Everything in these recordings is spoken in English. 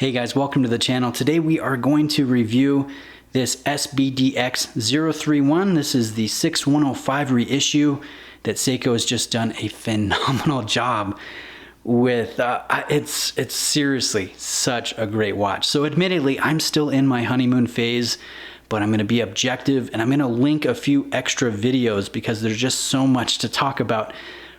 Hey guys, welcome to the channel. Today we are going to review this SBDX031. This is the 6105 reissue that Seiko has just done a phenomenal job with. It's seriously such a great watch. So admittedly, I'm still in my honeymoon phase, but I'm going to be objective and I'm going to link a few extra videos because there's just so much to talk about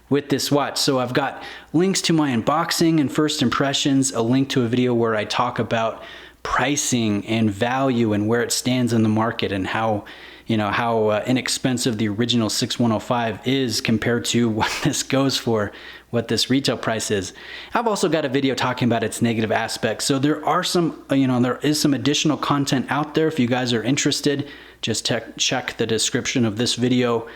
with this watch. So I've got links to my unboxing and first impressions, a link to a video where I talk about pricing and value and where it stands in the market and how inexpensive the original 6105 is compared to what this goes for, what this retail price is. I've also got a video talking about its negative aspects. So there are some, there is some additional content out there. If you guys are interested, just check the description of this video.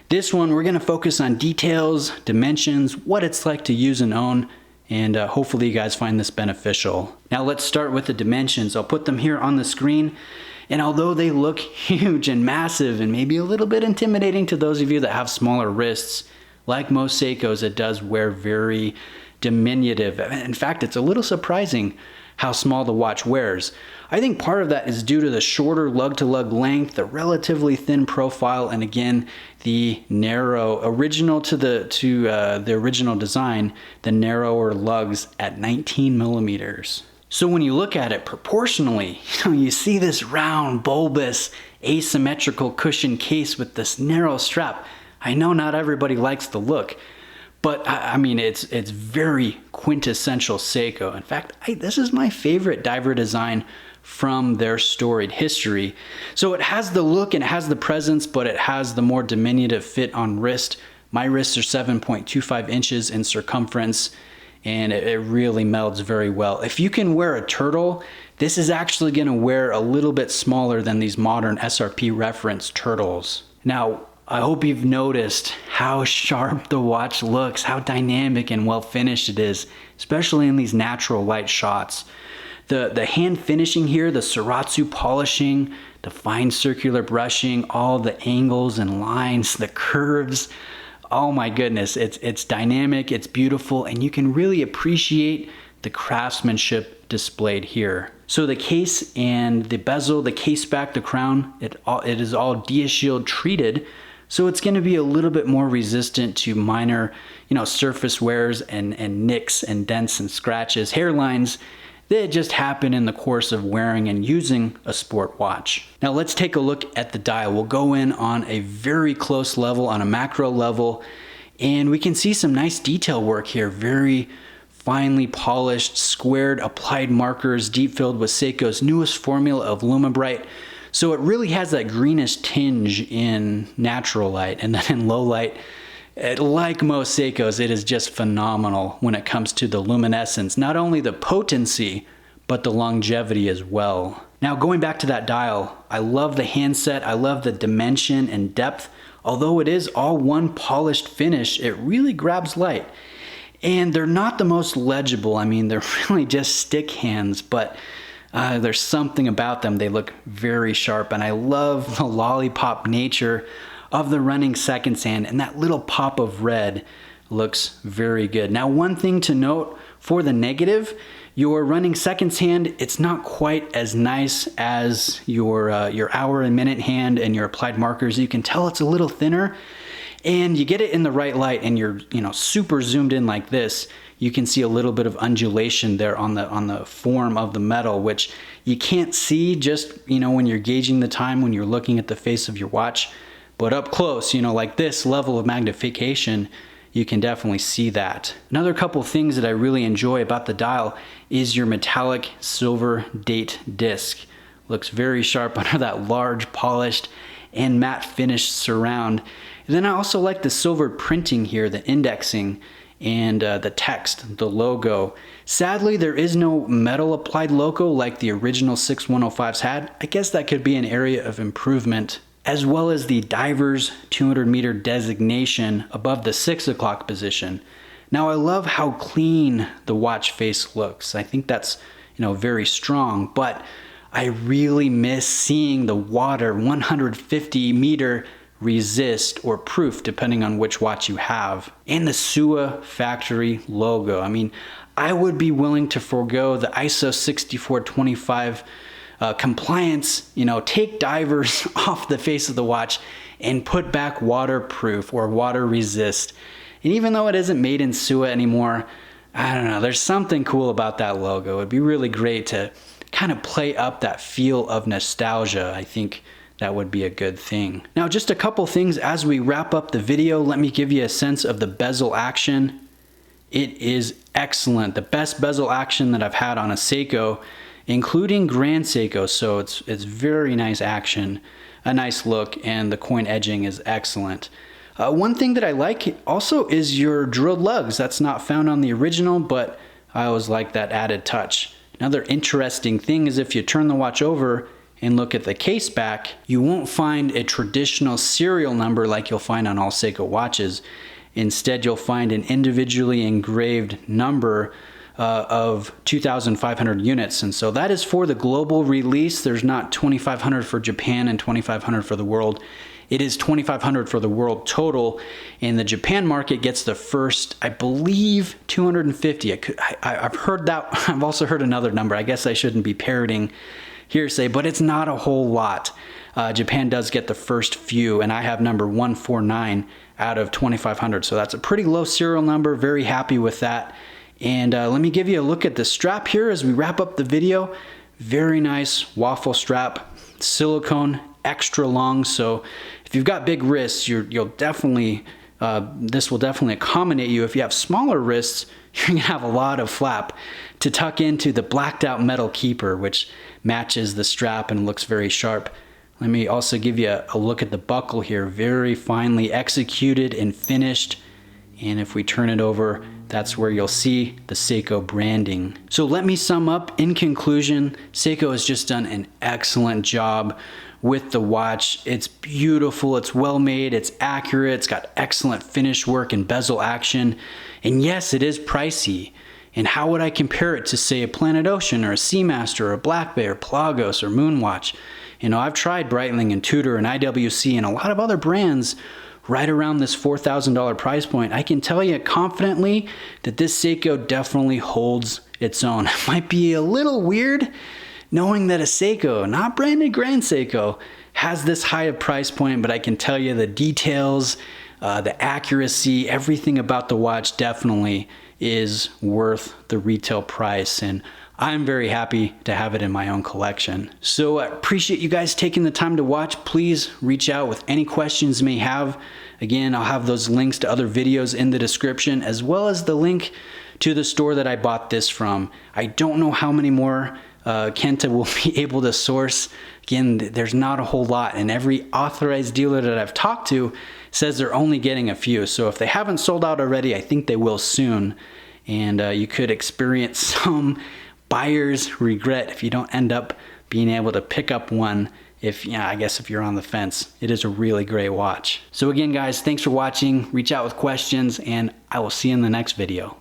This one, we're gonna focus on details, dimensions, what it's like to use and own, and hopefully you guys find this beneficial. Now let's start with the dimensions. I'll put them here on the screen, and although they look huge and massive and maybe a little bit intimidating to those of you that have smaller wrists, like most Seikos, it does wear very diminutive. In fact, it's a little surprising how small the watch wears. I think part of that is due to the shorter lug-to-lug length, the relatively thin profile, and again, the narrow, original to the original design, the narrower lugs at 19 millimeters. So when you look at it proportionally, you see this round, bulbous, asymmetrical cushion case with this narrow strap. I know not everybody likes the look, but I mean, it's very quintessential Seiko. In fact, this is my favorite diver design from their storied history. So it has the look and it has the presence, but it has the more diminutive fit on wrist. My wrists are 7.25 inches in circumference, and it really melds very well. If you can wear a turtle, this is actually gonna wear a little bit smaller than these modern SRP reference turtles. Now, I hope you've noticed how sharp the watch looks, how dynamic and well finished it is, especially in these natural light shots. The hand finishing here, the Soratsu polishing, the fine circular brushing, all the angles and lines, the curves. Oh my goodness, it's dynamic, it's beautiful, and you can really appreciate the craftsmanship displayed here. So the case and the bezel, the case back, the crown, it is all DiaShield treated. So it's going to be a little bit more resistant to minor, surface wears and nicks and dents and scratches, hairlines that just happen in the course of wearing and using a sport watch. Now let's take a look at the dial. We'll go in on a very close level, on a macro level, and we can see some nice detail work here. Very finely polished, squared, applied markers, deep filled with Seiko's newest formula of LumiBrite. So it really has that greenish tinge in natural light, and then in low light, like most Seikos, it is just phenomenal when it comes to the luminescence, not only the potency, but the longevity as well. Now going back to that dial, I love the handset, I love the dimension and depth. Although it is all one polished finish, it really grabs light. And they're not the most legible. I mean, they're really just stick hands, but there's something about them. They look very sharp, and I love the lollipop nature of the running seconds hand, and that little pop of red looks very good. Now, one thing to note for the negative, your running seconds hand, it's not quite as nice as your hour and minute hand and your applied markers. You can tell it's a little thinner, and you get it in the right light and you're super zoomed in like this, you can see a little bit of undulation there on the form of the metal, which you can't see just when you're gauging the time, when you're looking at the face of your watch. But up close, like this level of magnification, you can definitely see that. Another couple things that I really enjoy about the dial is your metallic silver date disc. Looks very sharp under that large polished and matte finished surround. And then I also like the silver printing here, the indexing, and the text, the logo. Sadly, there is no metal applied logo like the original 6105s had. I guess that could be an area of improvement, as well as the diver's 200 meter designation above the 6 o'clock position. Now I love how clean the watch face looks. I think that's very strong, but I really miss seeing the water 150 meter resist or proof depending on which watch you have, and the SUA factory logo. I mean, I would be willing to forego the ISO 6425 compliance, take divers off the face of the watch and put back waterproof or water resist. And even though it isn't made in Suwa anymore, I don't know, there's something cool about that logo. It'd be really great to kind of play up that feel of nostalgia. I think that would be a good thing. Now, just a couple things as we wrap up the video. Let me give you a sense of the bezel action. It is excellent. The best bezel action that I've had on a Seiko, including Grand Seiko. So it's very nice action, a nice look, and the coin edging is excellent. One thing that I like also is your drilled lugs. That's not found on the original, but I always like that added touch. Another interesting thing is if you turn the watch over and look at the case back, you won't find a traditional serial number like you'll find on all Seiko watches. Instead, you'll find an individually engraved number of 2,500 units. And so that is for the global release. There's not 2,500 for Japan and 2,500 for the world. It is 2,500 for the world total, and the Japan market gets the first, I believe, 250. I've heard that. I've also heard another number. I guess I shouldn't be parroting hearsay, but it's not a whole lot. Japan does get the first few, and I have number 149 out of 2,500. So that's a pretty low serial number. Very happy with that. And let me give you a look at the strap here as we wrap up the video. Very nice waffle strap, silicone, extra long. So if you've got big wrists, you'll definitely, this will definitely accommodate you. If you have smaller wrists, you're gonna have a lot of flap to tuck into the blacked out metal keeper, which matches the strap and looks very sharp. Let me also give you a look at the buckle here. Very finely executed and finished. And if we turn it over, that's where you'll see the Seiko branding. So let me sum up. In conclusion, Seiko has just done an excellent job with the watch. It's beautiful, it's well made, it's accurate, it's got excellent finish work and bezel action. And yes, it is pricey. And how would I compare it to, say, a Planet Ocean or a Seamaster or a Black Bay or Pelagos or Moonwatch? I've tried Breitling and Tudor and IWC and a lot of other brands right around this $4,000 price point. I can tell you confidently that this Seiko definitely holds its own. It might be a little weird knowing that a Seiko, not branded Grand Seiko, has this high a price point, but I can tell you the details, the accuracy, everything about the watch definitely is worth the retail price, and I'm very happy to have it in my own collection. So I appreciate you guys taking the time to watch. Please reach out with any questions you may have. Again, I'll have those links to other videos in the description, as well as the link to the store that I bought this from. I don't know how many more Kenta will be able to source. Again, there's not a whole lot, and every authorized dealer that I've talked to says they're only getting a few. So if they haven't sold out already, I think they will soon. And you could experience some buyer's regret if you don't end up being able to pick up one. I guess if you're on the fence. It is a really great watch. So again, guys, thanks for watching. Reach out with questions, and I will see you in the next video.